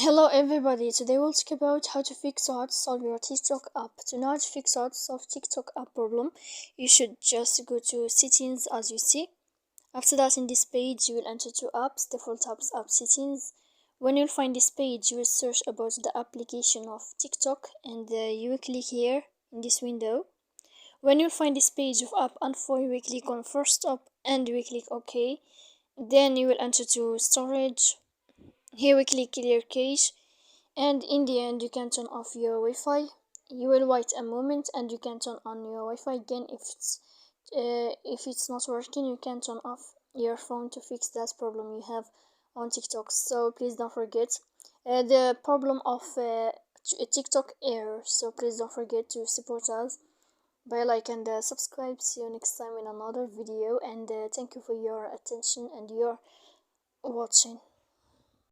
Hello everybody, today we'll talk about how to fix or how to solve your TikTok app. To know how to fix or how to solve TikTok app problem, you should just go to settings as you see. After that, in this page you will enter to apps, default apps, app settings. When you'll find this page, you will search about the application of TikTok and you will click here in this window. When you'll find this page of app info, you will click on first app and you will click OK. Then you will enter to storage. Here we click clear cache, and in the end you can turn off your Wi-Fi. You will wait a moment and you can turn on your Wi-Fi again. If it's not working, you can turn off your phone to fix that problem you have on TikTok. So please don't forget the problem of TikTok error. So please don't forget to support us by like and subscribe. See you next time in another video, and thank you for your attention and your watching.